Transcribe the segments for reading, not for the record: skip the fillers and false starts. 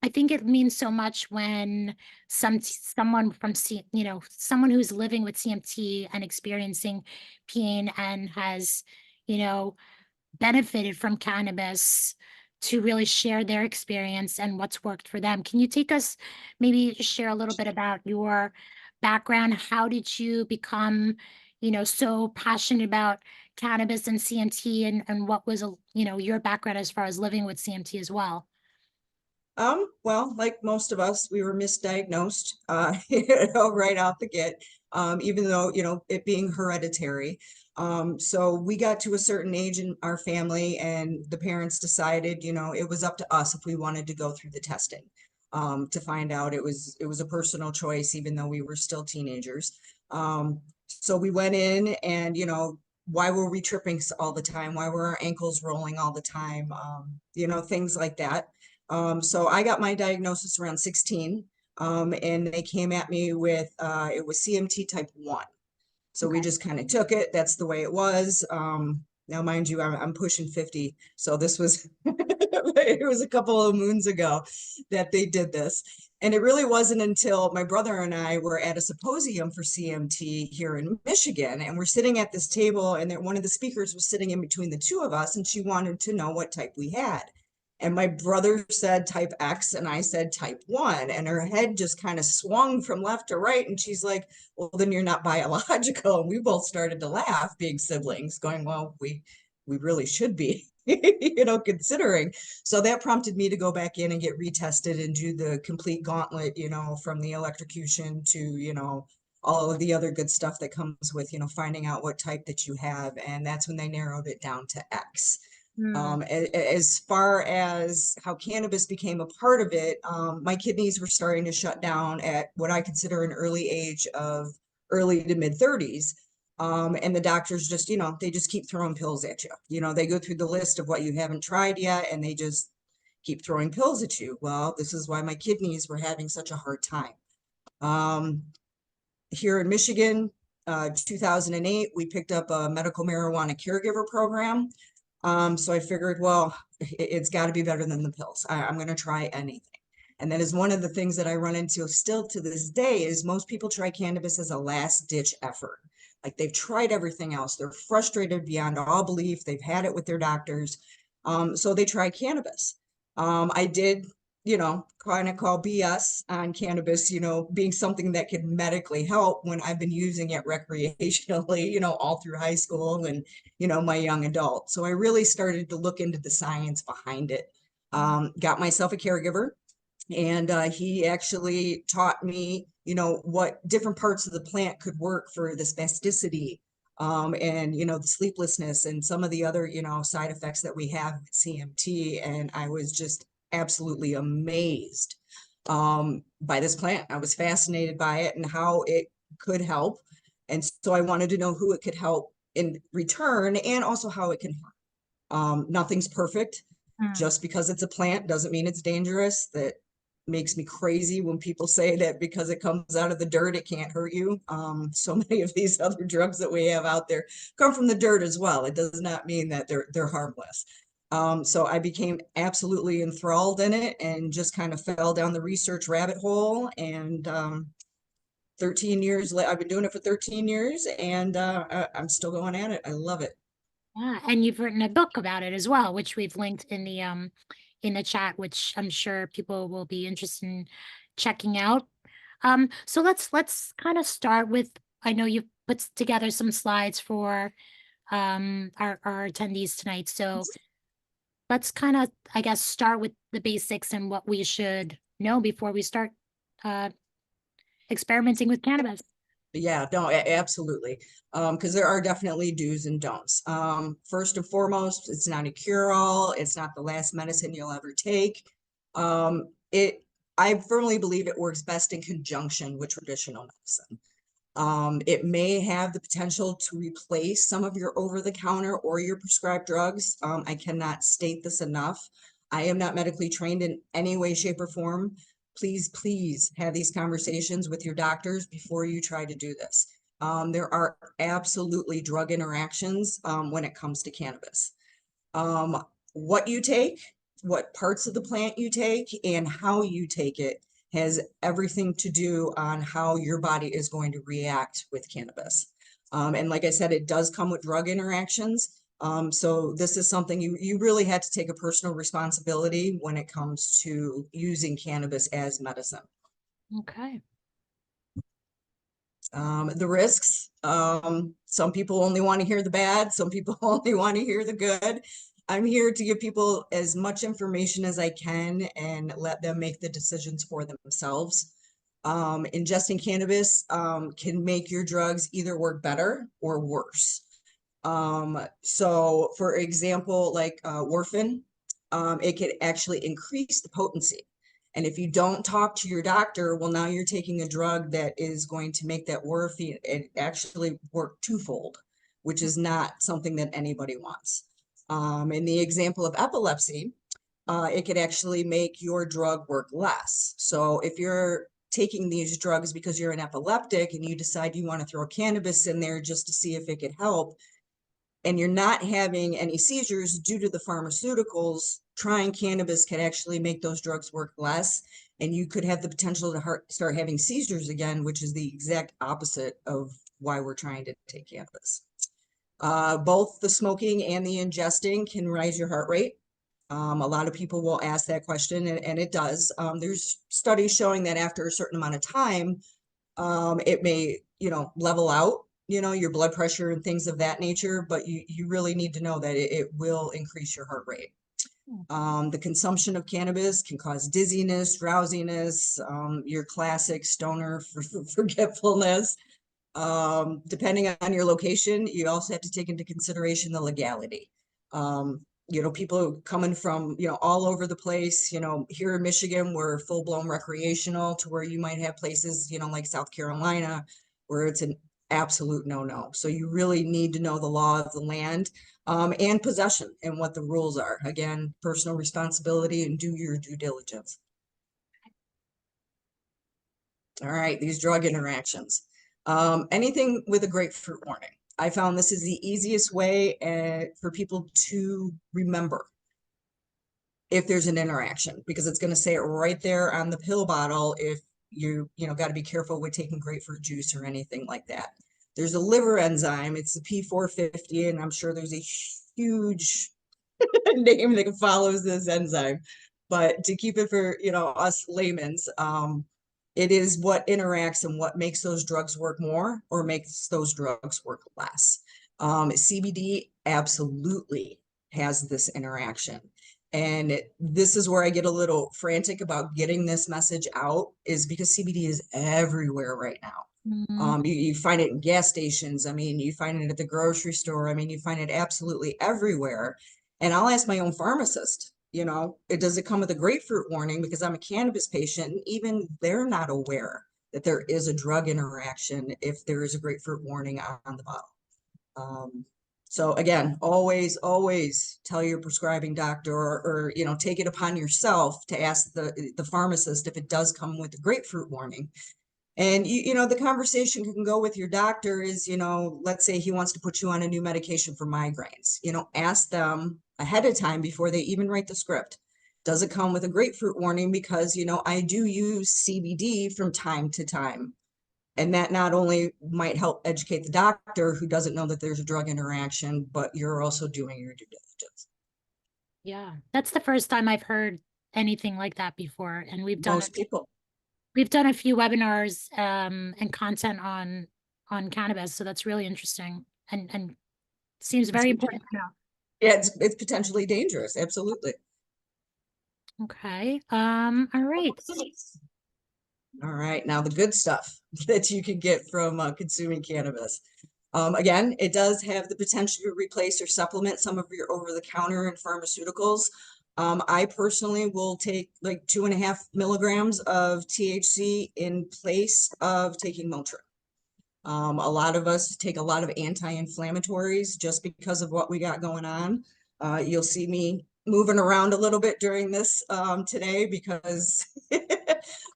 I think it means so much when someone from someone who's living with CMT and experiencing pain and has, you know, benefited from cannabis to really share their experience and what's worked for them. Can you take us, maybe share a little bit about your background? How did you become, so passionate about cannabis and CMT, and what was, your background as far as living with CMT as well? Well, like most of us, we were misdiagnosed, right out the get, even though, it being hereditary. So we got to a certain age in our family, and the parents decided, it was up to us if we wanted to go through the testing, to find out. It was a personal choice, even though we were still teenagers. So we went in and, why were we tripping all the time? Why were our ankles rolling all the time? Things like that. So I got my diagnosis around 16, and they came at me with, it was CMT type 1. So we Okay. just kind of took it. That's the way it was. Now, mind you, I'm pushing 50. So this was, it was a couple of moons ago that they did this. And it really wasn't until my brother and I were at a symposium for CMT here in Michigan, and we're sitting at this table, and one of the speakers was sitting in between the two of us, and she wanted to know what type we had. And my brother said type X, and I said type 1, and her head just kind of swung from left to right. And she's like, well, then you're not biological. And we both started to laugh, being siblings, going, well, we really should be, considering. So that prompted me to go back in and get retested and do the complete gauntlet, from the electrocution to, all of the other good stuff that comes with, finding out what type that you have. And that's when they narrowed it down to X. Hmm. As far as how cannabis became a part of it, my kidneys were starting to shut down at what I consider an early age of early to mid 30s. And the doctors just, they just keep throwing pills at you. They go through the list of what you haven't tried yet, and they just keep throwing pills at you. Well, this is why my kidneys were having such a hard time. Here in Michigan, 2008, we picked up a medical marijuana caregiver program. So I figured, well, it's got to be better than the pills. I'm going to try anything. And that is one of the things that I run into still to this day is most people try cannabis as a last ditch effort. Like they've tried everything else. They're frustrated beyond all belief. They've had it with their doctors. So they try cannabis. I did, kind of call BS on cannabis, being something that could medically help when I've been using it recreationally, all through high school and, my young adult. So I really started to look into the science behind it. Got myself a caregiver, and he actually taught me, what different parts of the plant could work for the spasticity, and, the sleeplessness and some of the other, side effects that we have with CMT. And I was just absolutely amazed by this plant. I was fascinated by it and how it could help. And so I wanted to know who it could help in return, and also how it can harm. Nothing's perfect. Hmm. Just because it's a plant doesn't mean it's dangerous. That makes me crazy when people say that because it comes out of the dirt, it can't hurt you. So many of these other drugs that we have out there come from the dirt as well. It does not mean that they're harmless. So I became absolutely enthralled in it and just kind of fell down the research rabbit hole. And 13 years later, I've been doing it for 13 years, and I'm still going at it. I love it. Yeah, and you've written a book about it as well, which we've linked in the chat, which I'm sure people will be interested in checking out. So let's kind of start with, I know you've put together some slides for our attendees tonight. So let's kind of, I guess, start with the basics and what we should know before we start uh experimenting with cannabis. Yeah, no, absolutely. Because there are definitely do's and don'ts. First and foremost, it's not a cure-all. It's not the last medicine you'll ever take. I firmly believe it works best in conjunction with traditional medicine. It may have the potential to replace some of your over-the-counter or your prescribed drugs. I cannot state this enough. I am not medically trained in any way, shape, or form. Please have these conversations with your doctors before you try to do this. There are absolutely drug interactions when it comes to cannabis. What you take what parts of the plant you take and how you take it has everything to do on how your body is going to react with cannabis. And like I said, it does come with drug interactions. So this is something you really had to take a personal responsibility when it comes to using cannabis as medicine. Okay. The risks, some people only want to hear the bad, some people only want to hear the good. I'm here to give people as much information as I can and let them make the decisions for themselves. Ingesting cannabis can make your drugs either work better or worse. So for example, like warfarin, it could actually increase the potency. And if you don't talk to your doctor, well, now you're taking a drug that is going to make that warfarin it actually work twofold, which is not something that anybody wants. In the example of epilepsy, it could actually make your drug work less. So if you're taking these drugs because you're an epileptic and you decide you want to throw cannabis in there just to see if it could help, and you're not having any seizures due to the pharmaceuticals, trying cannabis can actually make those drugs work less. And you could have the potential to start having seizures again, which is the exact opposite of why we're trying to take cannabis. Both the smoking and the ingesting can raise your heart rate. A lot of people will ask that question, and it does. There's studies showing that after a certain amount of time, it may, level out, your blood pressure and things of that nature, but you really need to know that it will increase your heart rate. The consumption of cannabis can cause dizziness, drowsiness, your classic stoner forgetfulness. Depending on your location, you also have to take into consideration the legality. People coming from, all over the place, here in Michigan, we're full-blown recreational, to where you might have places, like South Carolina, where it's an absolute no-no. So you really need to know the law of the land, and possession and what the rules are. Again, personal responsibility and do your due diligence. All right, these drug interactions. Anything with a grapefruit warning. I found this is the easiest way for people to remember if there's an interaction, because it's going to say it right there on the pill bottle if got to be careful with taking grapefruit juice or anything like that. There's a liver enzyme, it's the P450, and I'm sure there's a huge name that follows this enzyme. But to keep it for, us laymen's, it is what interacts and what makes those drugs work more or makes those drugs work less. CBD absolutely has this interaction. And this is where I get a little frantic about getting this message out, is because CBD is everywhere right now. You find it in gas stations. I mean, you find it at the grocery store. I mean, you find it absolutely everywhere. And I'll ask my own pharmacist, does it come with a grapefruit warning? Because I'm a cannabis patient, and even they're not aware that there is a drug interaction if there is a grapefruit warning on the bottle. So again, always tell your prescribing doctor, or take it upon yourself to ask the pharmacist if it does come with a grapefruit warning. And the conversation can go with your doctor is, let's say he wants to put you on a new medication for migraines, ask them ahead of time before they even write the script. Does it come with a grapefruit warning? Because, I do use CBD from time to time. And that not only might help educate the doctor who doesn't know that there's a drug interaction, but you're also doing your due diligence. Yeah, that's the first time I've heard anything like that before. And we've done a few webinars and content on cannabis, so that's really interesting and seems very important to know. Yeah, it's potentially dangerous. Absolutely. Okay. All right. All right. Now the good stuff that you can get from consuming cannabis. Again, it does have the potential to replace or supplement some of your over-the-counter and pharmaceuticals. I personally will take like 2.5 milligrams of THC in place of taking Motrin. A lot of us take a lot of anti-inflammatories just because of what we got going on. You'll see me moving around a little bit during this today because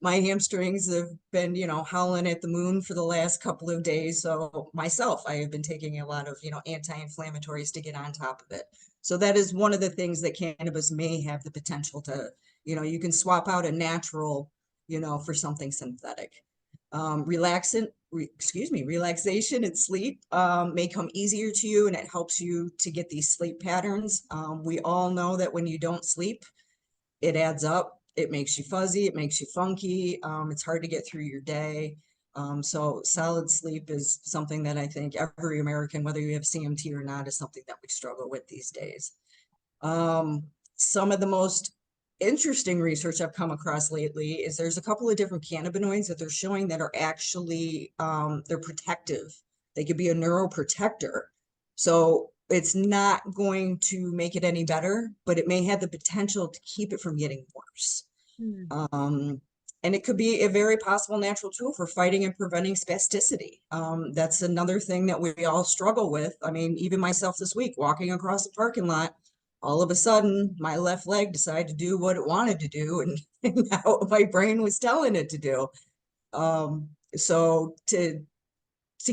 my hamstrings have been, howling at the moon for the last couple of days. So myself, I have been taking a lot of, anti-inflammatories to get on top of it. So that is one of the things that cannabis may have the potential to, you can swap out a natural, for something synthetic. Relaxation and sleep may come easier to you, and it helps you to get these sleep patterns. We all know that when you don't sleep, it adds up. It makes you fuzzy, it makes you funky. It's hard to get through your day. So solid sleep is something that I think every American, whether you have CMT or not, is something that we struggle with these days. Some of the most interesting research I've come across lately is there's a couple of different cannabinoids that they're showing that are actually, they're protective. They could be a neuroprotector. So it's not going to make it any better, but it may have the potential to keep it from getting worse. And it could be a very possible natural tool for fighting and preventing spasticity. That's another thing that we all struggle with. I mean, even myself this week, walking across the parking lot, all of a sudden my left leg decided to do what it wanted to do, and now my brain was telling it to do. So to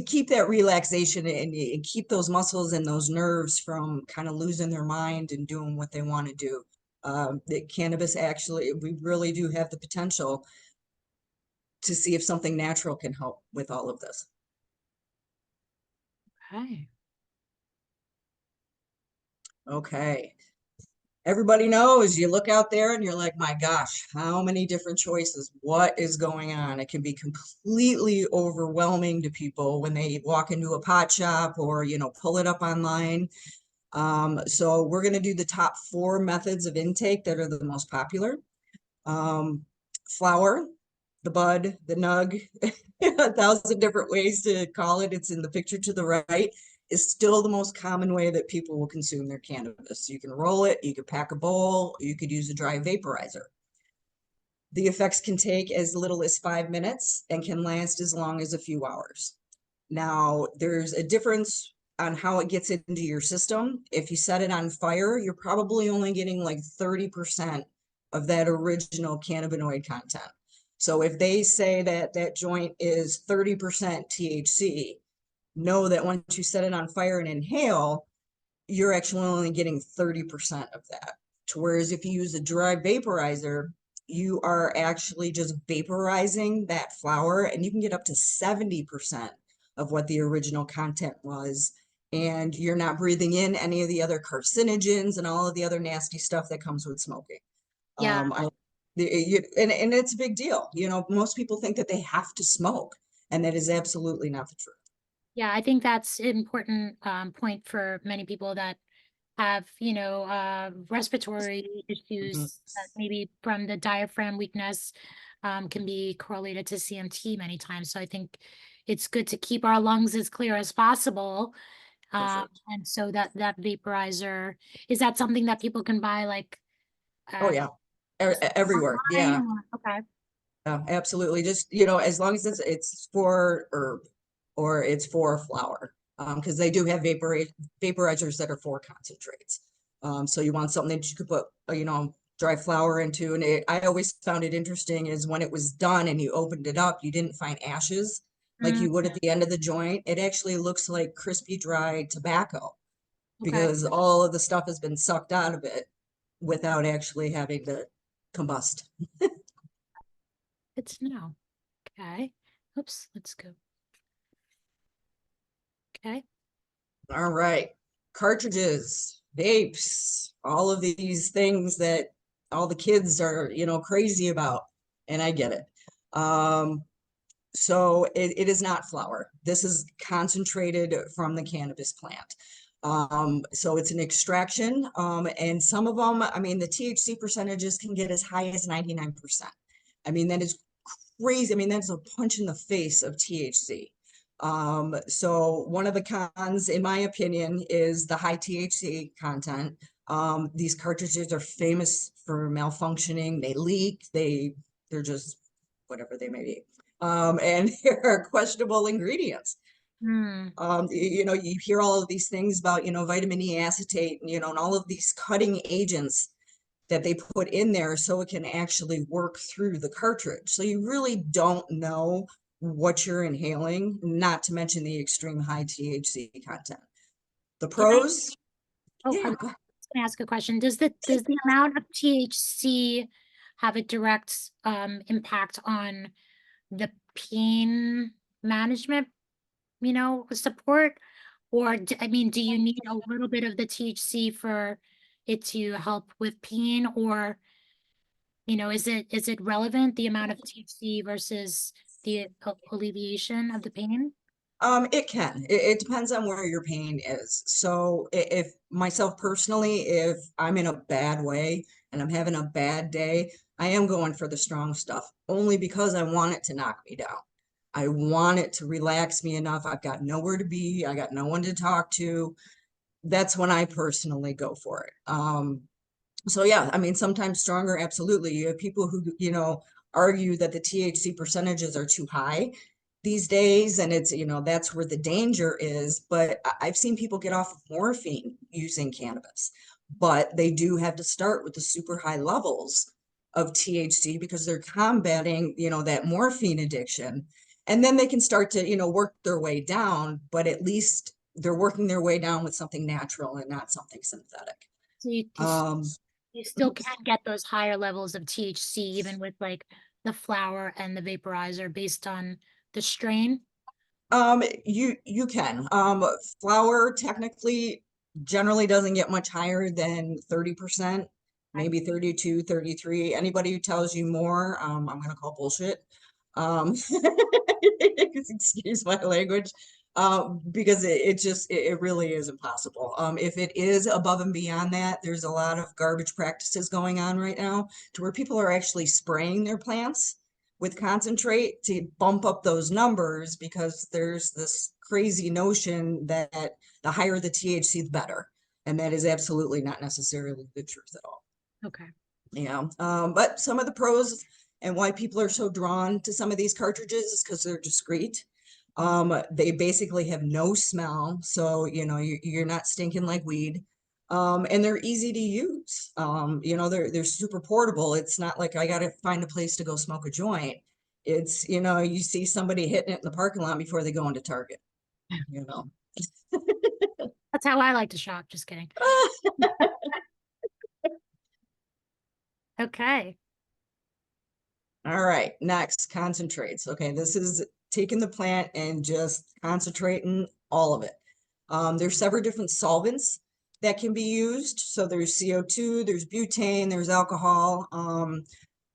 keep that relaxation and keep those muscles and those nerves from kind of losing their mind and doing what they want to do, the cannabis actually, we really do have the potential to see if something natural can help with all of this. Okay. Okay. Everybody knows, you look out there and you're like, my gosh, how many different choices? What is going on? It can be completely overwhelming to people when they walk into a pot shop or, pull it up online. So we're going to do the top 4 methods of intake that are the most popular. Flower, the bud, the nug, 1,000 different ways to call it. It's in the picture to the right. Is still the most common way that people will consume their cannabis. You can roll it, you could pack a bowl, you could use a dry vaporizer. The effects can take as little as 5 minutes and can last as long as a few hours. Now, there's a difference on how it gets into your system. If you set it on fire, you're probably only getting like 30% of that original cannabinoid content. So if they say that that joint is 30% THC, know that once you set it on fire and inhale, you're actually only getting 30% of that. Whereas if you use a dry vaporizer, you are actually just vaporizing that flower, and you can get up to 70% of what the original content was. And you're not breathing in any of the other carcinogens and all of the other nasty stuff that comes with smoking. Yeah. And it's a big deal. Most people think that they have to smoke, and that is absolutely not the truth. Yeah, I think that's an important point for many people that have, respiratory issues that maybe from the diaphragm weakness can be correlated to CMT many times. So I think it's good to keep our lungs as clear as possible. And so that vaporizer, is that something that people can buy like Oh yeah, everywhere. Yeah, okay. absolutely. Just, as long as it's for herb or it's for flower, because they do have vaporizers that are for concentrates. So you want something that you could put, dry flower into. And I always found it interesting is when it was done and you opened it up, you didn't find ashes like you would at the end of the joint. It actually looks like crispy, dry tobacco because all of the stuff has been sucked out of it without actually having to combust. Good to know. Okay. Oops, let's go. Okay. All right. Cartridges, vapes, all of these things that all the kids are, crazy about. And I get it. So it is not flower. This is concentrated from the cannabis plant. So it's an extraction. And some of them, I mean, the THC percentages can get as high as 99%. I mean, that is crazy. I mean, that's a punch in the face of THC. So one of the cons, in my opinion, is the high THC content. These cartridges are famous for malfunctioning. They leak. They're just whatever they may be. And there are questionable ingredients. You hear all of these things about, vitamin E acetate, and all of these cutting agents that they put in there so it can actually work through the cartridge. So you really don't know what you're inhaling, not to mention the extreme high THC content. The pros, Oh, yeah, Can I ask a question? Does the amount of THC have a direct impact on the pain management, support? Or I mean, do you need a little bit of the THC for it to help with pain? Or, is it relevant, the amount of THC versus the alleviation of the pain? It can. It depends on where your pain is. So if myself personally, if I'm in a bad way and I'm having a bad day, I am going for the strong stuff only because I want it to knock me down. I want it to relax me enough. I've got nowhere to be. I got no one to talk to. That's when I personally go for it. So yeah, I mean, sometimes stronger, absolutely. You have people who, argue that the THC percentages are too high these days, and it's, that's where the danger is. But I've seen people get off of morphine using cannabis, but they do have to start with the super high levels of THC because they're combating, that morphine addiction. And then they can start to, work their way down, but at least they're working their way down with something natural and not something synthetic. So Um, you still can get those higher levels of THC even with like the flower and the vaporizer based on the strain. you can. Flour technically generally doesn't get much higher than 30%, maybe 32, 33. Anybody who tells you more, I'm gonna call bullshit. Um, excuse my language. Because it really is impossible. If it is above and beyond that, there's a lot of garbage practices going on right now to where people are actually spraying their plants with concentrate to bump up those numbers because there's this crazy notion that the higher the THC, the better. And that is absolutely not necessarily the truth at all. Okay. Yeah. But some of the pros and why people are so drawn to some of these cartridges is because they're discreet. They basically have no smell, so you're not stinking like weed. And they're easy to use. They're super portable. It's not like I gotta find a place to go smoke a joint. It's, you see somebody hitting it in the parking lot before they go into Target, you know. That's how I like to shop. Just kidding. Okay. All right, next, concentrates. Okay, this is taking the plant and just concentrating all of it. There's several different solvents that can be used. So there's CO2, there's butane, there's alcohol.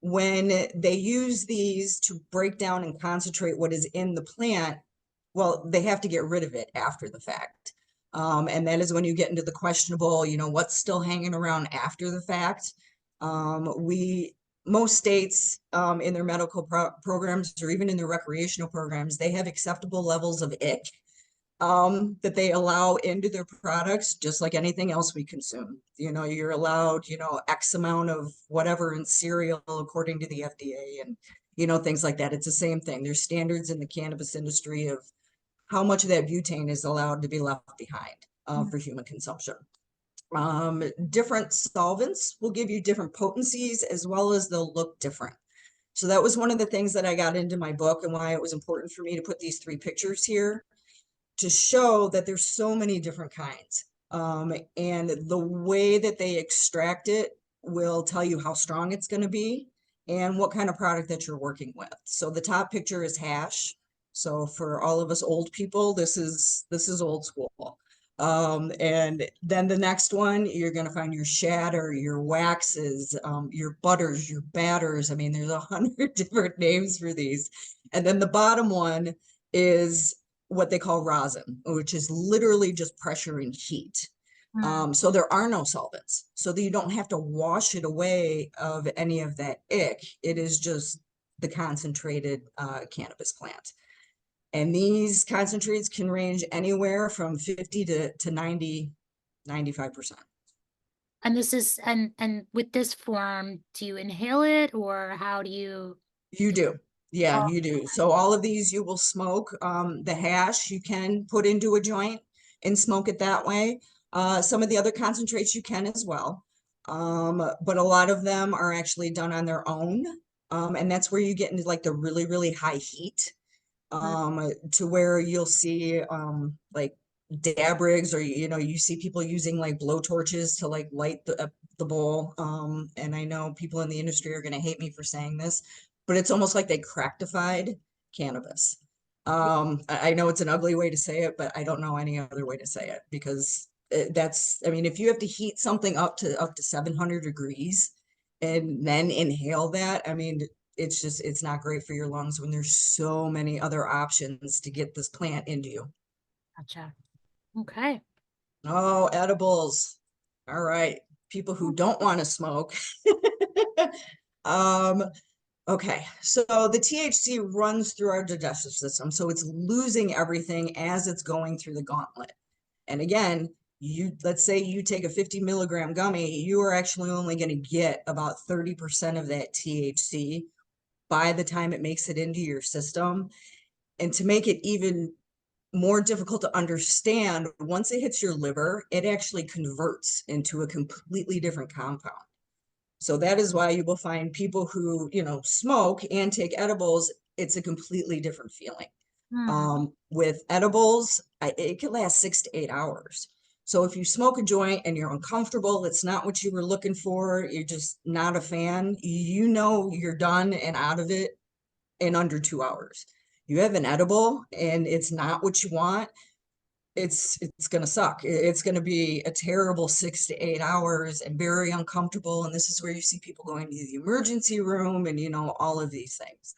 When they use these to break down and concentrate what is in the plant, well, they have to get rid of it after the fact. And that is when you get into the questionable, what's still hanging around after the fact. Most states in their medical programs or even in their recreational programs, they have acceptable levels of ick that they allow into their products, just like anything else we consume. You're allowed, X amount of whatever in cereal according to the FDA and, things like that. It's the same thing. There's standards in the cannabis industry of how much of that butane is allowed to be left behind for human consumption. Different solvents will give you different potencies as well as they'll look different. So that was one of the things that I got into my book and why it was important for me to put these 3 pictures here to show that there's so many different kinds. And the way that they extract it will tell you how strong it's going to be and what kind of product that you're working with. So the top picture is hash. So for all of us old people, this is old school. And then the next one, you're going to find your shatter, your waxes, your butters, your batters. I mean, there's 100 different names for these. And then the bottom one is what they call rosin, which is literally just pressure and heat. So there are no solvents, so that you don't have to wash it away of any of that ick. It is just the concentrated cannabis plant. And these concentrates can range anywhere from 50 to 90, 95%. And this is and with this form, do you inhale it or how do you? You do. Yeah, Oh, you do. So all of these you will smoke. The hash you can put into a joint and smoke it that way. Some of the other concentrates you can as well. But a lot of them are actually done on their own. And that's where you get into like the really, really high heat. To where you'll see like dab rigs, or you see people using like blow torches to like light the bowl. And I know people in the industry are going to hate me for saying this, but it's almost like they cracktified cannabis. I know it's an ugly way to say it, but I don't know any other way to say it, because I mean, if you have to heat something up to 700 degrees and then inhale that, I mean, it's not great for your lungs when there's so many other options to get this plant into you. Gotcha. Okay. Oh, edibles. All right. People who don't want to smoke. Um, okay. So the THC runs through our digestive system. So it's losing everything as it's going through the gauntlet. And again, let's say you take a 50 milligram gummy, you are actually only going to get about 30% of that THC by the time it makes it into your system. And to make it even more difficult to understand, once it hits your liver, it actually converts into a completely different compound. So that is why you will find people who, smoke and take edibles, it's a completely different feeling. With edibles, it can last 6 to 8 hours. So if you smoke a joint and you're uncomfortable, it's not what you were looking for, you're just not a fan, you're done and out of it in under 2 hours. You have an edible and it's not what you want, it's going to suck. It's going to be a terrible 6 to 8 hours and very uncomfortable. And this is where you see people going to the emergency room and, all of these things.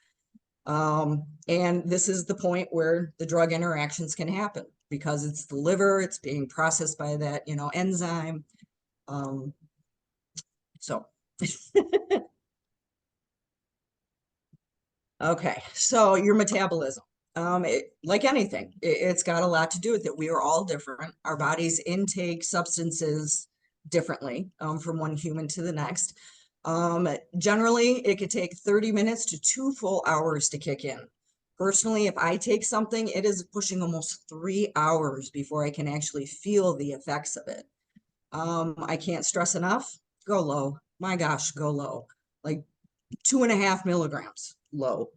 And this is the point where the drug interactions can happen, because it's the liver, it's being processed by that, enzyme. So okay, so your metabolism, like anything, it's got a lot to do with it. We are all different. Our bodies intake substances differently, from one human to the next. Generally, it could take 30 minutes to 2 full hours to kick in. Personally, if I take something, it is pushing almost 3 hours before I can actually feel the effects of it. I can't stress enough, go low. My gosh, go low. Like 2.5 milligrams low.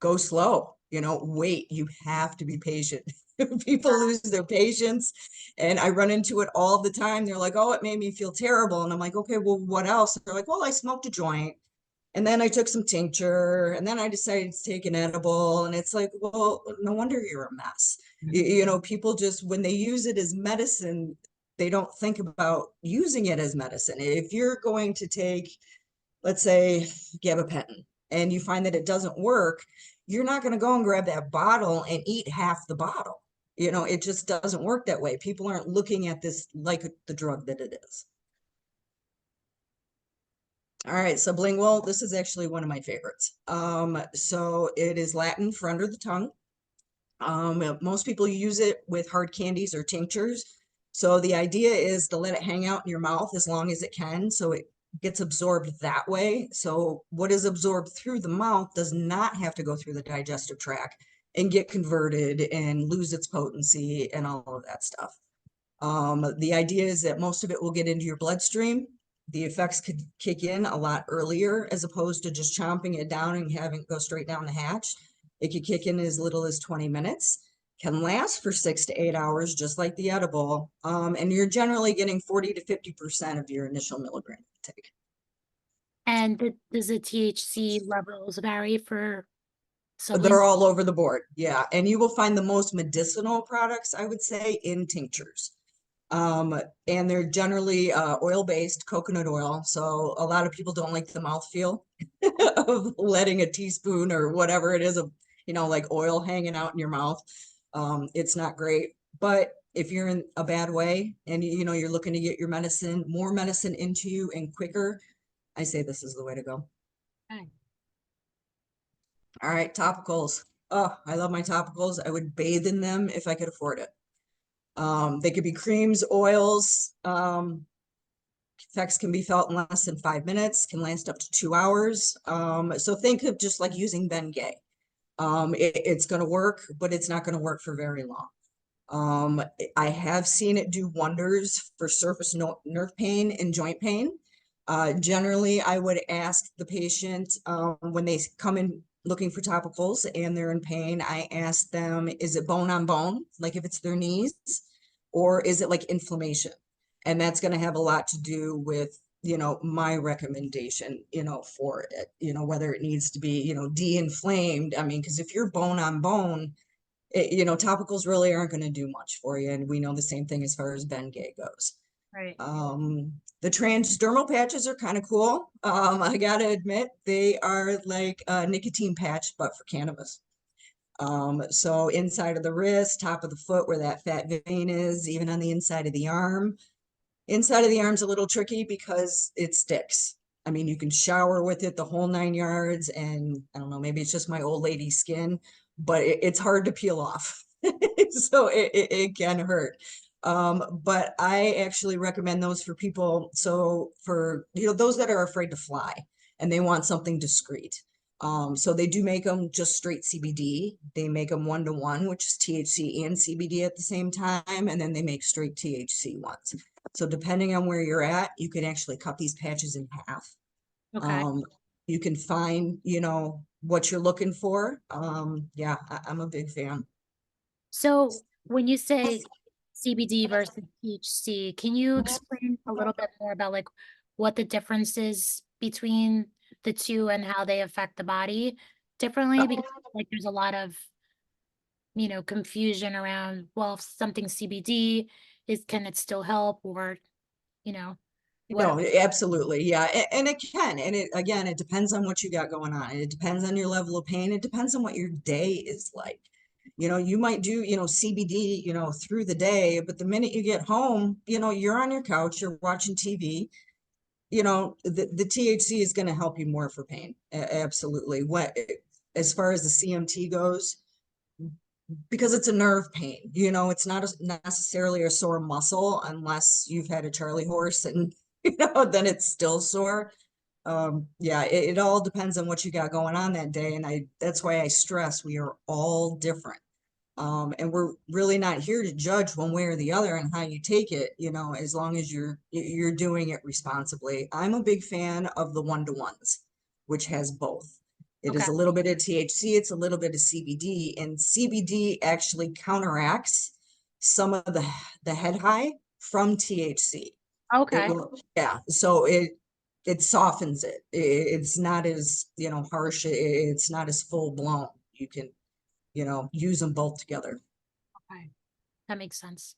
Go slow, wait, you have to be patient. People lose their patience, and I run into it all the time. They're like, oh, it made me feel terrible. And I'm like, okay, well, what else? They're like, well, I smoked a joint, and then I took some tincture, and then I decided to take an edible. And it's like, well, no wonder you're a mess. People just, when they use it as medicine, they don't think about using it as medicine. If you're going to take, let's say, gabapentin, and you find that it doesn't work, you're not going to go and grab that bottle and eat half the bottle. It just doesn't work that way. People aren't looking at this like the drug that it is. All right, sublingual, this is actually one of my favorites. So it is Latin for under the tongue. Most people use it with hard candies or tinctures. So the idea is to let it hang out in your mouth as long as it can, so it gets absorbed that way. So what is absorbed through the mouth does not have to go through the digestive tract and get converted and lose its potency and all of that stuff. The idea is that most of it will get into your bloodstream. The effects could kick in a lot earlier, as opposed to just chomping it down and having it go straight down the hatch. It could kick in as little as 20 minutes, can last for 6 to 8 hours, just like the edible. And you're generally getting 40 to 50% of your initial milligram intake. And does the THC levels vary for They're all over the board. Yeah. And you will find the most medicinal products, I would say, in tinctures. And they're generally oil-based, coconut oil. So a lot of people don't like the mouthfeel of letting a teaspoon or whatever it is of, like oil hanging out in your mouth. It's not great. But if you're in a bad way and you're looking to get your medicine, more medicine into you and quicker, I say this is the way to go. Okay. All right, topicals. Oh, I love my topicals. I would bathe in them if I could afford it. They could be creams, oils. Effects can be felt in less than 5 minutes, can last up to 2 hours. So think of just like using Bengay. It's going to work, but it's not going to work for very long. I have seen it do wonders for surface nerve pain and joint pain. Generally, I would ask the patient when they come in looking for topicals and they're in pain, I ask them, is it bone on bone? Like if it's their knees, or is it like inflammation? And that's going to have a lot to do with, you know, my recommendation, you know, for it, you know, whether it needs to be, you know, de-inflamed. I mean, because if you're bone on bone, you know, topicals really aren't going to do much for you. And we know the same thing as far as Bengay goes. Right. The transdermal patches are kind of cool. I gotta admit, they are like a nicotine patch, but for cannabis. So inside of the wrist, top of the foot, where that fat vein is, even on the inside of the arm. Inside of the arm's a little tricky because it sticks. I mean, you can shower with it the whole 9 yards, and I don't know, maybe it's just my old lady skin, but it's hard to peel off. So it can hurt. But I actually recommend those for people. So for, you know, those that are afraid to fly and they want something discreet. So they do make them just straight CBD. They make them 1-to-1, which is THC and CBD at the same time. And then they make straight THC ones. So depending on where you're at, you can actually cut these patches in half. Okay. Um, you can find, you know, what you're looking for. Yeah, I'm a big fan. So when you say CBD versus THC, can you explain a little bit more about like what the difference is between the two and how they affect the body differently? Because like there's a lot of, confusion around, well, if something's CBD, can it still help, or, you know, what? No, absolutely. Yeah. And it can. And it, again, it depends on what you got going on. It depends on your level of pain. It depends on what your day is like. You know, you might do, you know, CBD, you know, through the day, but the minute you get home, you know, you're on your couch, you're watching TV, you know, the THC is going to help you more for pain. Absolutely. As far as the CMT goes, because it's a nerve pain, you know, it's not necessarily a sore muscle unless you've had a Charlie horse and, you know, then it's still sore. Yeah, it all depends on what you got going on that day. And that's why I stress we are all different. And we're really not here to judge one way or the other and how you take it, you know, as long as you're doing it responsibly. I'm a big fan of the 1-to-1s, which has both. It is Okay. a little bit of THC, it's a little bit of CBD, and CBD actually counteracts some of the head high from THC. It Okay. will, yeah. So it softens it. It's not as, you know, harsh. It's not as full blown. You can, you know, use them both together. Okay. That makes sense.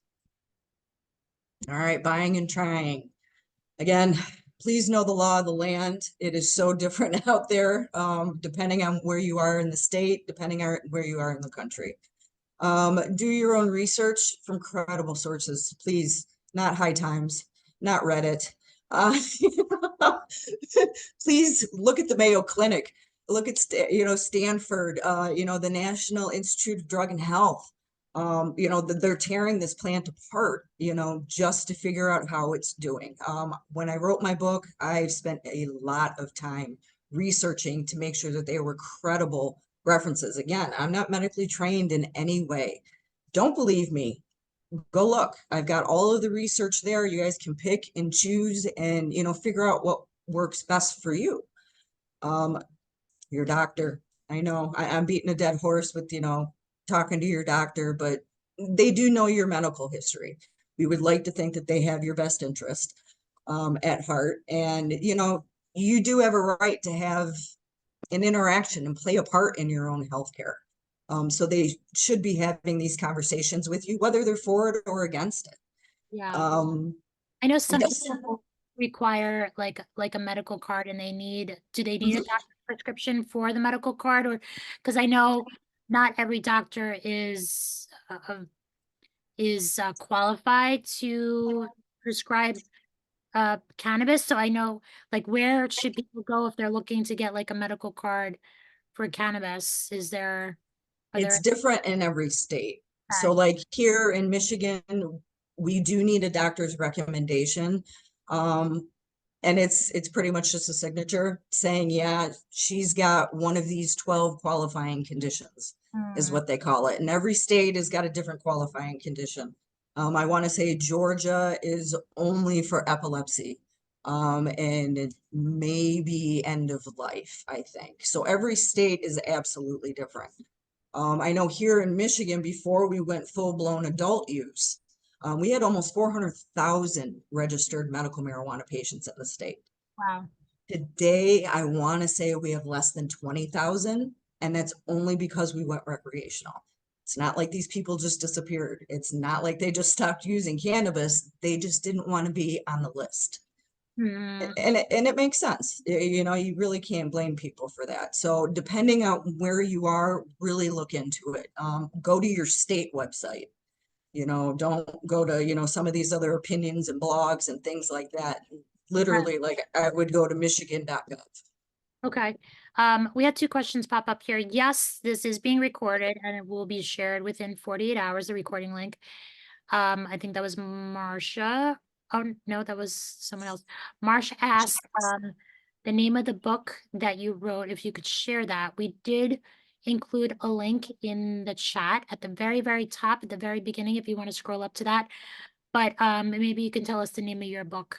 All right, buying and trying. Again, please know the law of the land. It is so different out there, depending on where you are in the state, depending on where you are in the country. Do your own research from credible sources, please. Not High Times, not Reddit. Please look at the Mayo Clinic. Look at Stanford. The National Institute of Drug and Health. They're tearing this plant apart, you know, just to figure out how it's doing. When I wrote my book, I spent a lot of time researching to make sure that they were credible references. Again, I'm not medically trained in any way. Don't believe me? Go look. I've got all of the research there. You guys can pick and choose and, you know, figure out what works best for you. Your doctor. I know I'm beating a dead horse with, you know, talking to your doctor, but they do know your medical history. We would like to think that they have your best interest at heart. And, you know, you do have a right to have an interaction and play a part in your own healthcare. So they should be having these conversations with you, whether they're for it or against it. Yeah. Um, I know some yes. people require like a medical card, and do they need a doctor's prescription for the medical card, or because I know not every doctor is qualified to prescribe cannabis. So I know, like, where should people go if they're looking to get like a medical card for cannabis? Are It's there? different in every state. So Okay. like here in Michigan, we do need a doctor's recommendation. Um, and it's pretty much just a signature saying, yeah, she's got one of these 12 qualifying conditions is Hmm. what they call it. And every state has got a different qualifying condition. I want to say Georgia is only for epilepsy. and maybe end of life, I think. So every state is absolutely different. I know here in Michigan, before we went full-blown adult use, we had almost 400,000 registered medical marijuana patients in the state. Wow. Today, I want to say we have less than 20,000, and that's only because we went recreational. It's not like these people just disappeared. It's not like they just stopped using cannabis. They just didn't want to be on the list. Hmm. And it makes sense. You know, you really can't blame people for that. So depending on where you are, really look into it. Go to your state website. You know, don't go to, you know, some of these other opinions and blogs and things like that. Right. Literally, like I would go to michigan.gov. Okay. We had two questions pop up here. Yes, this is being recorded and it will be shared within 48 hours, the recording link. I think that was Marcia. Oh, no, that was someone else. Marcia asked, the name of the book that you wrote, if you could share that. We did include a link in the chat at the very, very top, at the very beginning, if you want to scroll up to that. But maybe you can tell us the name of your book.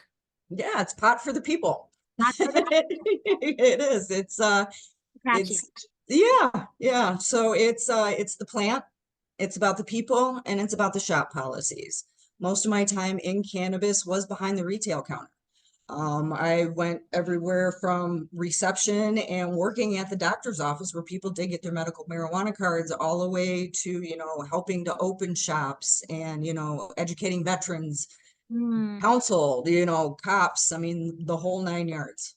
Yeah, it's pot for the people. Not for the It is. catchy. It's yeah. So it's the plant, it's about the people, and it's about the shop policies. Most of my time in cannabis was behind the retail counter. I went everywhere from reception and working at the doctor's office where people did get their medical marijuana cards, all the way to, you know, helping to open shops and, you know, educating veterans, Hmm. council, you know, cops, I mean, the whole 9 yards.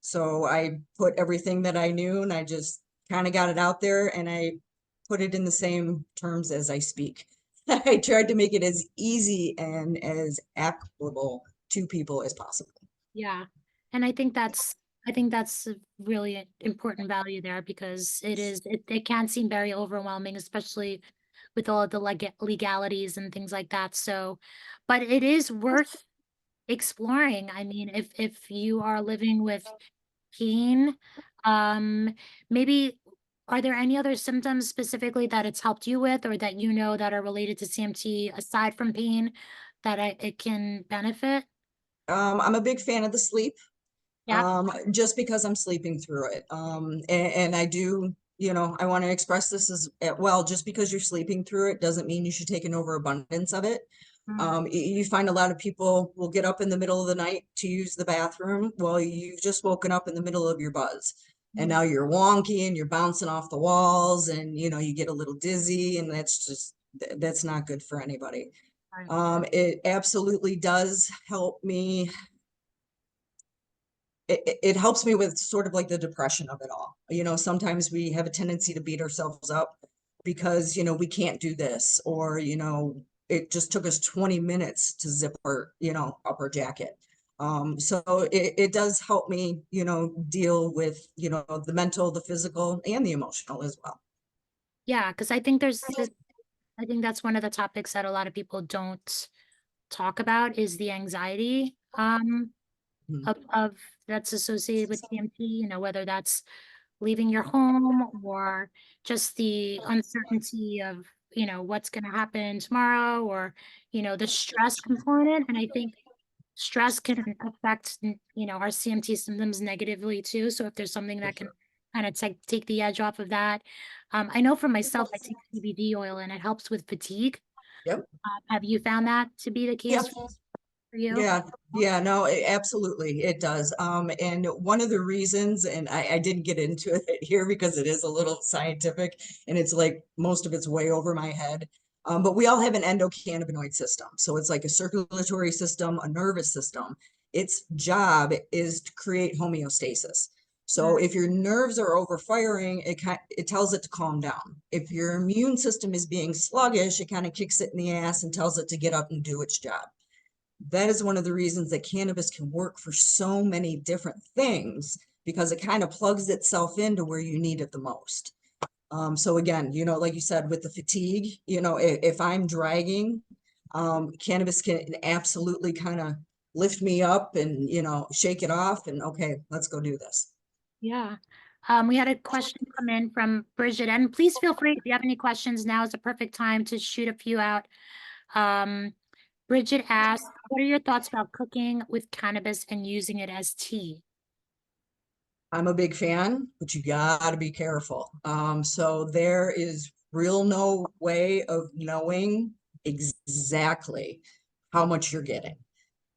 So I put everything that I knew and I just kind of got it out there and I put it in the same terms as I speak. I tried to make it as easy and as applicable to people as possible. Yeah. And I think that's a really important value there because it can seem very overwhelming, especially with all of the legalities and things like that. So, but it is worth exploring. I mean, if you are living with pain, um, maybe are there any other symptoms specifically that it's helped you with or that you know that are related to CMT aside from pain that it can benefit? I'm a big fan of the sleep, Yeah. just because I'm sleeping through it. And I do, you know, I want to express this as well, just because you're sleeping through it doesn't mean you should take an overabundance of it. Mm. You find a lot of people will get up in the middle of the night to use the bathroom. Well, you've just woken up in the middle of your buzz. And Mm. now you're wonky and you're bouncing off the walls and you know you get a little dizzy and that's not good for anybody. Right. It absolutely does help me. It helps me with sort of like the depression of it all. You know, sometimes we have a tendency to beat ourselves up because, you know, we can't do this, or, you know, it just took us 20 minutes to zip our, you know, up our jacket. So it does help me, you know, deal with, you know, the mental, the physical, and the emotional as well. Yeah, because I think that's one of the topics that a lot of people don't talk about is the anxiety Mhm. of that's associated with CMT, you know, whether that's leaving your home or just the uncertainty of, you know, what's going to happen tomorrow or, you know, the stress component. And I think stress can affect, you know, our CMT symptoms negatively too. So if there's something For that can sure. kind of take the edge off of that. I know for myself, I take CBD oil and it helps with fatigue. Yep. Have you found that to be the Yeah. case for you? Yeah, yeah, no, absolutely, it does. And one of the reasons, and I didn't get into it here because it is a little scientific and it's like most of it's way over my head. But we all have an endocannabinoid system. So it's like a circulatory system, a nervous system. Its job is to create homeostasis. So Mm. if your nerves are overfiring, it tells it to calm down. If your immune system is being sluggish, it kind of kicks it in the ass and tells it to get up and do its job. That is one of the reasons that cannabis can work for so many different things because it kind of plugs itself into where you need it the most. So again, you know, like you said, with the fatigue, you know, if I'm dragging, cannabis can absolutely kind of lift me up and, you know, shake it off and okay, let's go do this. Yeah. We had a question come in from Bridget, and please feel free if you have any questions. Now is the perfect time to shoot a few out. Um, Bridget asked, what are your thoughts about cooking with cannabis and using it as tea? I'm a big fan, but you gotta be careful. So there is real no way of knowing exactly how much you're getting.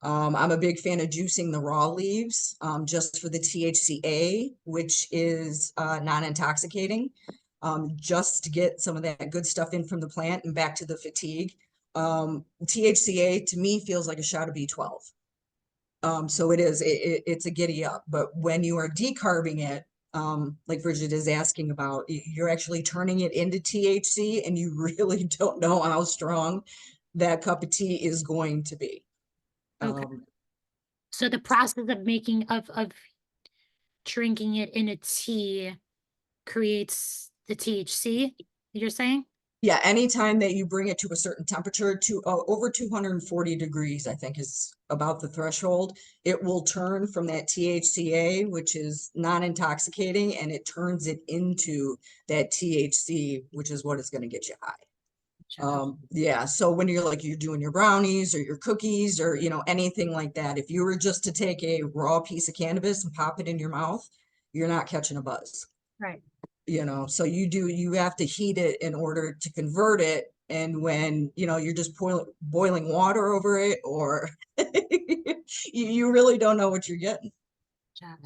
I'm a big fan of juicing the raw leaves, just for the THCA, which is non-intoxicating, just to get some of that good stuff in from the plant and back to the fatigue. THCA to me feels like a shot of B12. So it's a giddy up, but when you are decarbing it, like Bridget is asking about, you're actually turning it into THC and you really don't know how strong that cup of tea is going to be. Okay. Um, So the process of making of drinking it in a tea creates the THC, you're saying? yeah, anytime that you bring it to a certain temperature, to over 240 degrees, I think is about the threshold, it will turn from that THCA, which is non-intoxicating, and it turns it into that THC, which is what is going to get you high. Yeah, so when you're doing your brownies or your cookies or anything like that, if you were just to take a raw piece of cannabis and pop it in your mouth, you're not catching a buzz. Right. So you have to heat it in order to convert it. And when you're just boiling water over it, or you really don't know what you're getting.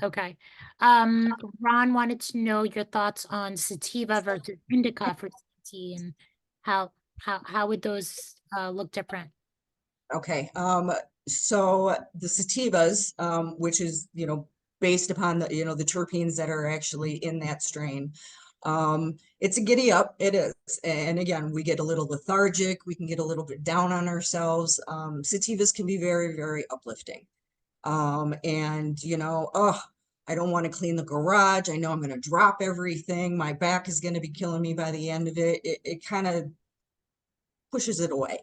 Okay. Ron wanted to know your thoughts on sativa versus indica for tea and how would those look different? Okay. So the sativas, which is based upon the terpenes that are actually in that strain. It's a giddy up, it is. And again, we get a little lethargic, we can get a little bit down on ourselves. Sativas can be very, very uplifting. And oh, I don't want to clean the garage. I know I'm going to drop everything. My back is going to be killing me by the end of it. It kind of pushes it away.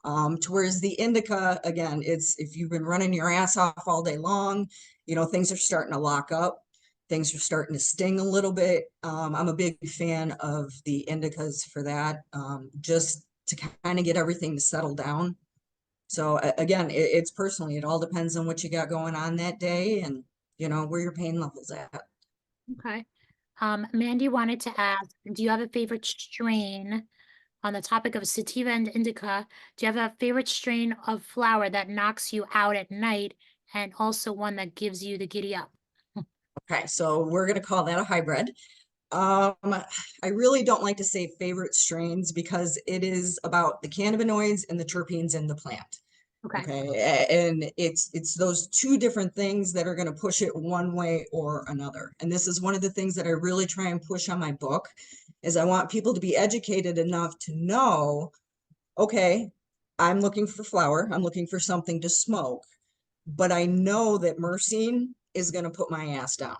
To whereas the indica, again, it's if you've been running your ass off all day long, things are starting to lock up. Things are starting to sting a little bit. I'm a big fan of the indicas for that, just to kind of get everything to settle down. So again, it's personally, it all depends on what you got going on that day and where your pain level's at. Okay. Mandy wanted to ask, do you have a favorite strain on the topic of sativa and indica? Do you have a favorite strain of flower that knocks you out at night and also one that gives you the giddy up? Okay, so we're gonna call that a hybrid. Um, I really don't like to say favorite strains because it is about the cannabinoids and the terpenes in the plant. Okay. Okay, and it's those two different things that are going to push it one way or another. And this is one of the things that I really try and push on my book is I want people to be educated enough to know, okay, I'm looking for flower, I'm looking for something to smoke, but I know that myrcene is going to put my ass down.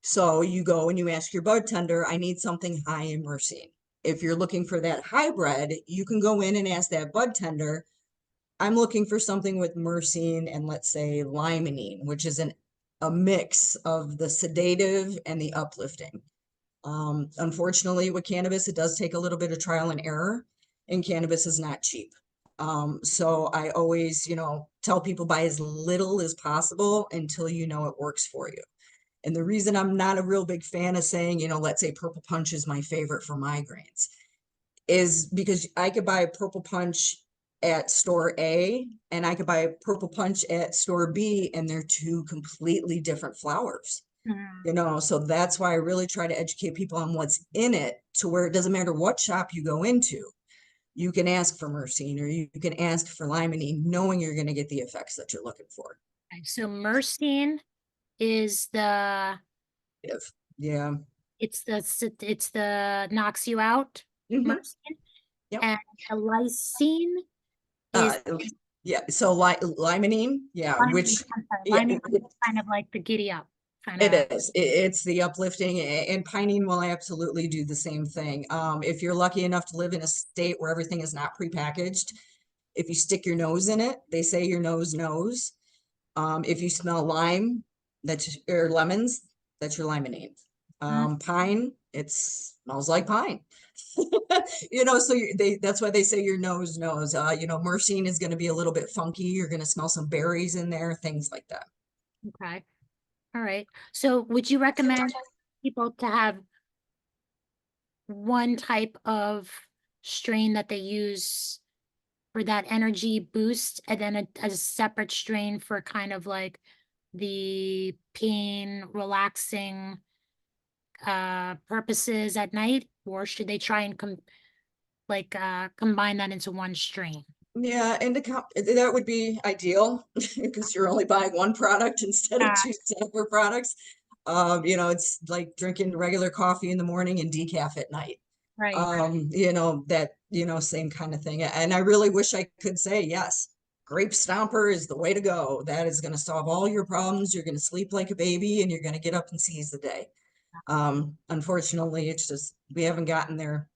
So you go and you ask your budtender, I need something high in myrcene. If you're looking for that hybrid, you can go in and ask that budtender, I'm looking for something with myrcene and let's say limonene, which is a mix of the sedative and the uplifting. Unfortunately, with cannabis, it does take a little bit of trial and error, and cannabis is not cheap. So I always, tell people buy as little as possible until it works for you. And the reason I'm not a real big fan of saying, let's say purple punch is my favorite for migraines is because I could buy a purple punch at store A and I could buy a purple punch at store B and they're two completely different flowers. So that's why I really try to educate people on what's in it to where it doesn't matter what shop you go into. You can ask for myrcene or you can ask for limonene, knowing you're going to get the effects that you're looking for. Okay, so myrcene is the Yeah. it's the knocks you out Hmm. myrcene, Yep. and the lysine Uh, is yeah. So limonene, yeah, limonene. which I'm sorry, yeah, limonene is kind of like the giddy up kind it of. is. It's the uplifting, and pinene will absolutely do the same thing. If you're lucky enough to live in a state where everything is not prepackaged, if you stick your nose in it, they say your nose knows. If you smell lime, or lemons, that's your limonene. Pine, it smells like pine. You know, so that's why they say your nose knows. You know, myrcene is going to be a little bit funky. You're going to smell some berries in there, things like that. Okay. All right. So would you recommend people to have one type of strain that they use for that energy boost and then a separate strain for kind of like the pain relaxing purposes at night? Or should they try and combine that into one strain? Yeah, and that would be ideal because you're only buying one product instead of Uh, two separate products. You know, it's like drinking regular coffee in the morning and decaf at night. right. You know, same kind of thing. And I really wish I could say, yes, grape stomper is the way to go. That is going to solve all your problems. You're going to sleep like a baby and you're going to get up and seize the day. Unfortunately, it's just, we haven't gotten there.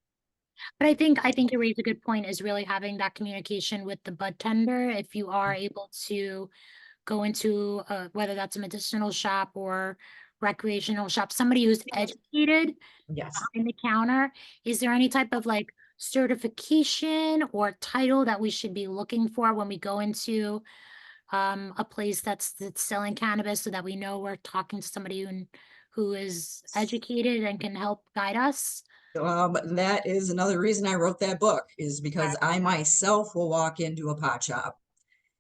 But I think you raised a good point is really having that communication with the bud tender. If you are able to go into whether that's a medicinal shop or recreational shop, somebody who's educated Yes. behind the counter, is there any type of like certification or title that we should be looking for when we go into a place that's selling cannabis so that we know we're talking to somebody who is educated and can help guide us? That is another reason I wrote that book is because Okay. I myself will walk into a pot shop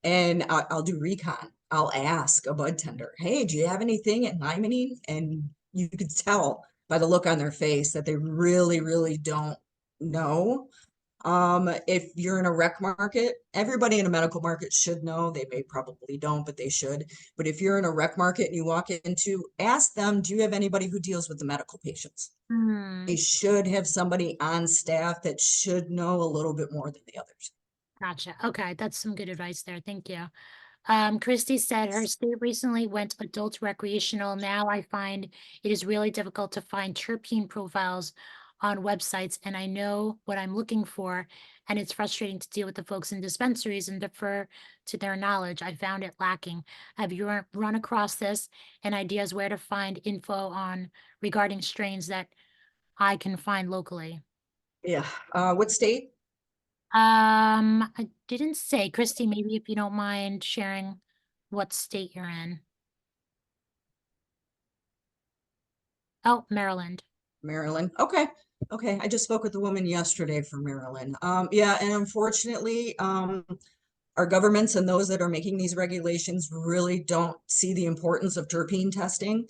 and I'll do recon. I'll ask a bud tender, "Hey, do you have anything at limonene?" And you could tell by the look on their face that they really, really don't know. If you're in a rec market, everybody in a medical market should know. They may probably don't, but they should. But if you're in a rec market and you walk into, ask them, "Do you have anybody who deals with the medical patients?" Hmm. They should have somebody on staff that should know a little bit more than the others. Gotcha. Okay, that's some good advice there. Thank you. Christy said her state recently went adult recreational. Now I find it is really difficult to find terpene profiles on websites, and I know what I'm looking for, and it's frustrating to deal with the folks in dispensaries and defer to their knowledge. I found it lacking. Have you run across this and ideas where to find info on regarding strains that I can find locally? Yeah. What state? I didn't say, Christy, maybe if you don't mind sharing what state you're in. Oh, Maryland. Maryland. Okay. Okay. I just spoke with a woman yesterday from Maryland. Yeah, and unfortunately, our governments and those that are making these regulations really don't see the importance of terpene testing.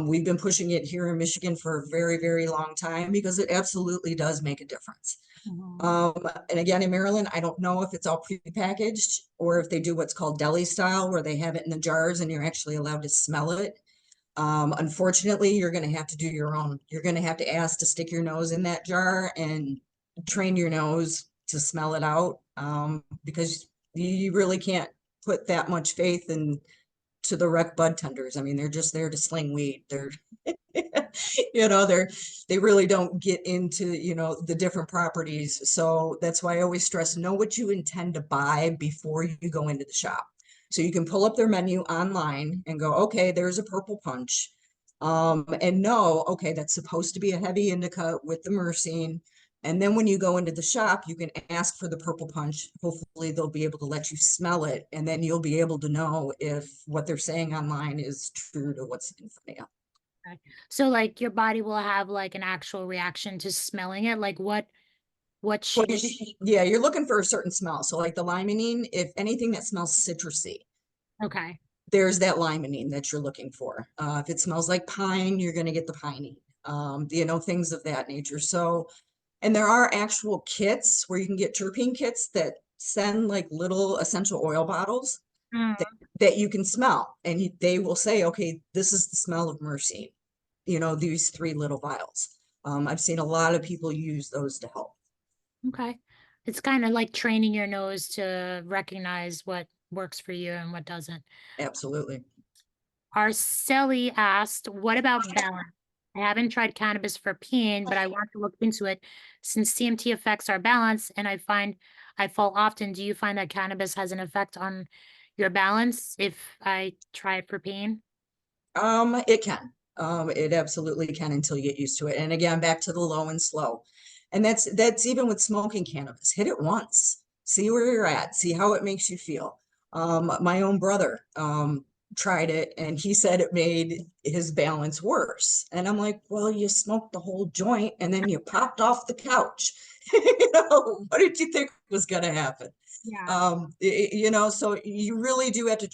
We've been pushing it here in Michigan for a very, very long time because it absolutely does make a difference. Mhm. And again, in Maryland, I don't know if it's all prepackaged or if they do what's called deli style, where they have it in the jars and you're actually allowed to smell it. Unfortunately, you're going to have to do your own. You're going to have to ask to stick your nose in that jar and train your nose to smell it out, because you really can't put that much faith in to the rec bud tenders. I mean, they're just there to sling weed. They're, they really don't get into, the different properties. So that's why I always stress, know what you intend to buy before you go into the shop. So you can pull up their menu online and go, okay, there's a purple punch. And know, okay, that's supposed to be a heavy indica with the myrcene. And then when you go into the shop, you can ask for the purple punch. Hopefully they'll be able to let you smell it. And then you'll be able to know if what they're saying online is true to what's in front of you. Okay. So like your body will have like an actual reaction to smelling it. Like what Well, should yeah, you're looking for a certain smell. So like the limonene, if anything that smells citrusy, okay. there's that limonene that you're looking for. If it smells like pine, you're going to get the piney, things of that nature. So, and there are actual kits where you can get terpene kits that send like little essential oil bottles that, Mm, that you can smell. And they will say, okay, this is the smell of myrcene, these three little vials. I've seen a lot of people use those to help. okay. It's kind of like training your nose to recognize what works for you and what doesn't. Absolutely. Arceli asked, what about balance? I haven't tried cannabis for pain, but I want to look into it since CMT affects our balance and I find I fall often. Do you find that cannabis has an effect on your balance if I try it for pain? It can. It absolutely can until you get used to it. And again, back to the low and slow. And that's even with smoking cannabis. Hit it once, see where you're at, see how it makes you feel. My own brother tried it and he said it made his balance worse. And I'm like, well, you smoked the whole joint and then you popped off the couch. What did you think was going to happen? Yeah. So you really do have to,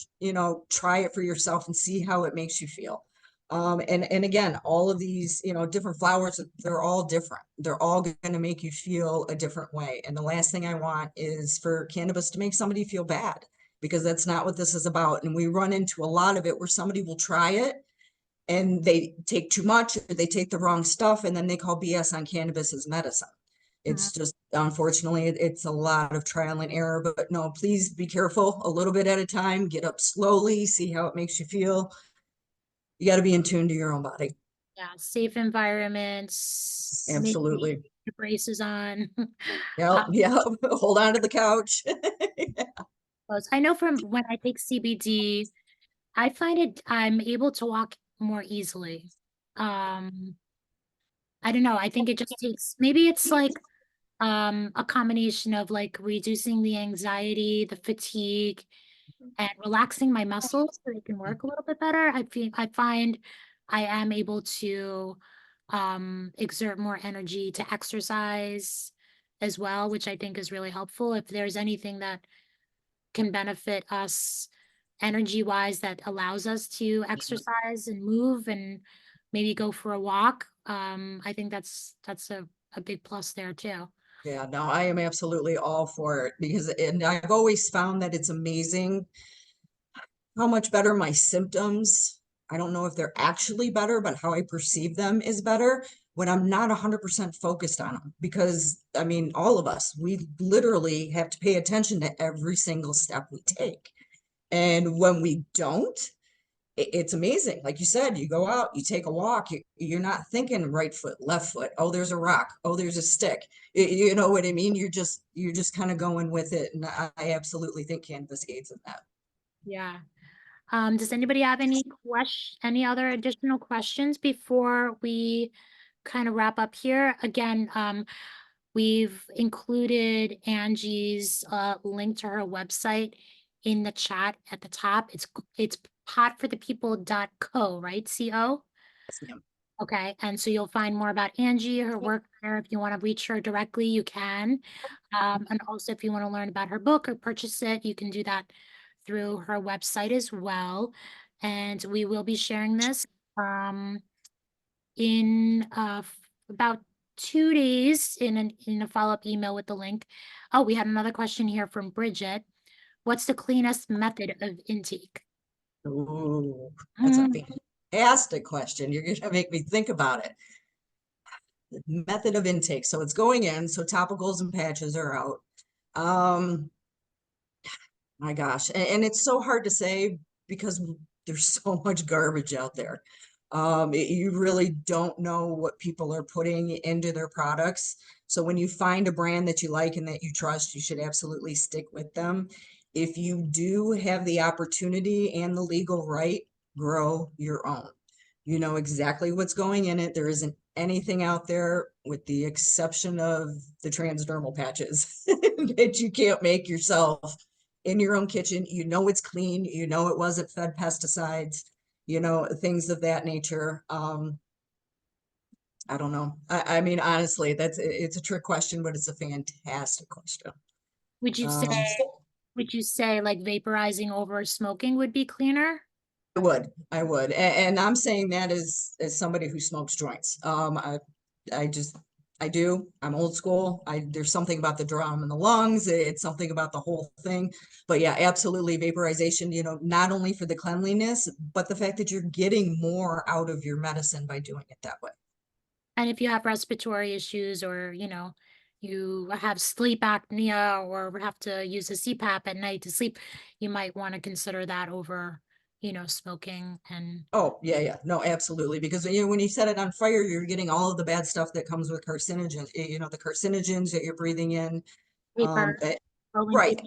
try it for yourself and see how it makes you feel. And again, all of these, different flowers, they're all different. They're all going to make you feel a different way. And the last thing I want is for cannabis to make somebody feel bad, because that's not what this is about. And we run into a lot of it where somebody will try it and they take too much, or they take the wrong stuff, and then they call BS on cannabis as medicine. Mhm. It's just, unfortunately, it's a lot of trial and error, but no, please be careful, a little bit at a time, get up slowly, see how it makes you feel. You got to be in tune to your own body. Yeah, safe environments, make sure you Absolutely. put your braces on. Yep. Yep. Hold on to the couch. I know from when I take CBD, I find I'm able to walk more easily. Um, I don't know. I think it just takes, maybe it's like a combination of like reducing the anxiety, the fatigue, and relaxing my muscles so they can work a little bit better. I find I am able to exert more energy to exercise as well, which I think is really helpful. If there's anything that can benefit us energy wise that allows us to exercise and move and maybe go for a walk, I think that's a big plus there too. Yeah, no, I am absolutely all for it, because, and I've always found that it's amazing how much better my symptoms. I don't know if they're actually better, but how I perceive them is better when I'm not 100% focused on them. Because, I mean, all of us, we literally have to pay attention to every single step we take. And when we don't, it's amazing. Like you said, you go out, you take a walk, you're not thinking right foot, left foot. Oh, there's a rock. Oh, there's a stick. You know what I mean? You're just kind of going with it. And I absolutely think cannabis aids in that. Yeah. Does anybody have any other additional questions before we kind of wrap up here? Again, we've included Angie's link to her website in the chat at the top. It's potforthepeople.co, right? CO? Yes, ma'am. Okay, and so you'll find more about Angie, her work there. If you want to reach her directly, you can. And also if you want to learn about her book or purchase it, you can do that through her website as well. And we will be sharing this in about 2 days in a follow-up email with the link. Oh, we had another question here from Bridget. What's the cleanest method of intake? Ooh, that's a fantastic question. You're going to make me think about it. Method of intake. So it's going in. So topicals and patches are out. Um, my gosh. And it's so hard to say because there's so much garbage out there. You really don't know what people are putting into their products. So when you find a brand that you like and that you trust, you should absolutely stick with them. If you do have the opportunity and the legal right, grow your own. You know exactly what's going in it. There isn't anything out there, with the exception of the transdermal patches, that you can't make yourself in your own kitchen. You know it's clean. You know it wasn't fed pesticides, things of that nature. I don't know. I mean, honestly, it's a trick question, but it's a fantastic question. Would you say Um, would you say like vaporizing over smoking would be cleaner? I would, and I'm saying that as somebody who smokes joints. I just, I do. I'm old school. There's something about the drum in the lungs. It's something about the whole thing. But yeah, absolutely, vaporization. Not only for the cleanliness, but the fact that you're getting more out of your medicine by doing it that way. And if you have respiratory issues or, you have sleep apnea or have to use a CPAP at night to sleep, you might want to consider that over, smoking and Oh, yeah, yeah. No, absolutely. Because when you set it on fire, you're getting all of the bad stuff that comes with carcinogens, the carcinogens that you're breathing in. paper, rolling Right.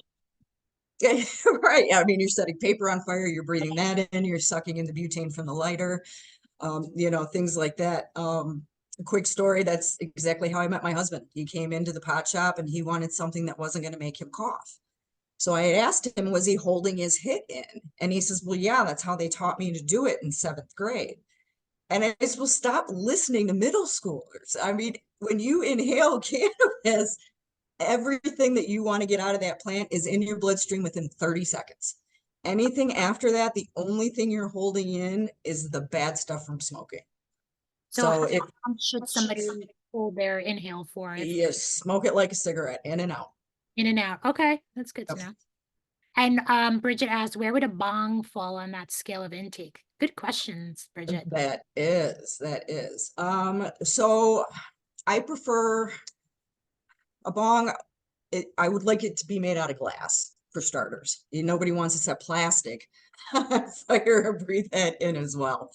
paper. Right. I mean, you're setting paper on fire, you're breathing that in, you're sucking in the butane from the lighter. Things like that. A quick story, that's exactly how I met my husband. He came into the pot shop and he wanted something that wasn't going to make him cough. So I had asked him, was he holding his hit in? And he says, well, yeah, that's how they taught me to do it in 7th grade. And I said, well, stop listening to middle schoolers. I mean, when you inhale cannabis, everything that you want to get out of that plant is in your bloodstream within 30 seconds. Anything after that, the only thing you're holding in is the bad stuff from smoking. So So how if long should somebody hold their inhale for if you smoke it like a cigarette, in and out. in and out? Okay, that's good to Yep. know. And Bridget asked, where would a bong fall on that scale of intake? Good questions, Bridget. That is. So I prefer a bong. I would like it to be made out of glass for starters. Nobody wants to set plastic on fire or breathe that in as well.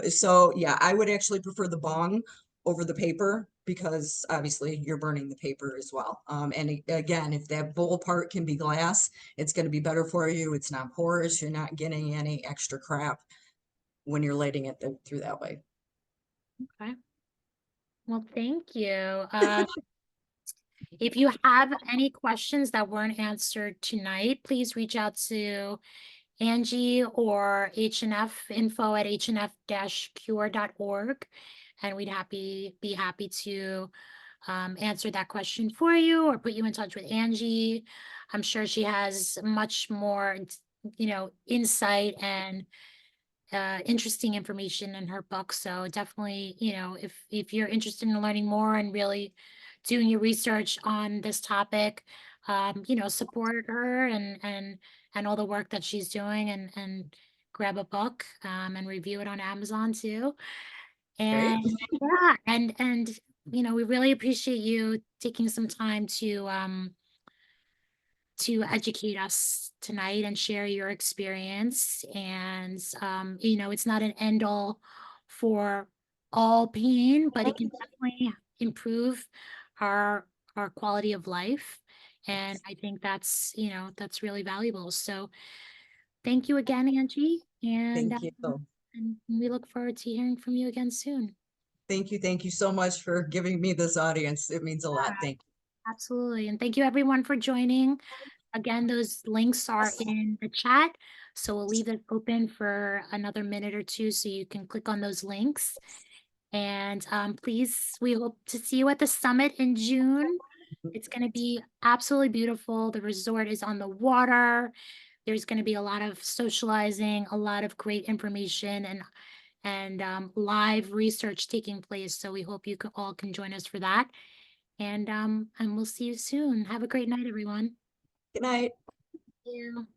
So yeah, I would actually prefer the bong over the paper because obviously you're burning the paper as well. And again, if that bowl part can be glass, it's going to be better for you. It's not porous. You're not getting any extra crap when you're lighting it through that way. Okay. Well, thank you. If you have any questions that weren't answered tonight, please reach out to Angie or HNF info at hnf-cure.org. And we'd be happy to answer that question for you or put you in touch with Angie. I'm sure she has much more, insight and interesting information in her book. So definitely, if you're interested in learning more and really doing your research on this topic, support her and all the work that she's doing and grab a book and review it on Amazon too. Great. And yeah, and we really appreciate you taking some time to educate us tonight and share your experience. And, it's not an end all for all pain, but it can definitely improve our our quality of life. And I think that's really valuable. So thank you again, Angie. Thank you. And we look forward to hearing from you again soon. Thank you. Thank you so much for giving me this audience. It means a lot. Thank Absolutely. And thank you everyone for joining. Again, those links are you. in the chat. So we'll leave it open for another minute or two so you can click on those links. And please, we hope to see you at the summit in June. It's going to be absolutely beautiful. The resort is on the water. There's going to be a lot of socializing, a lot of great information and live research taking place. So we hope you all can join us for that. And we'll see you soon. Have a great night, everyone. Good night. Thank you.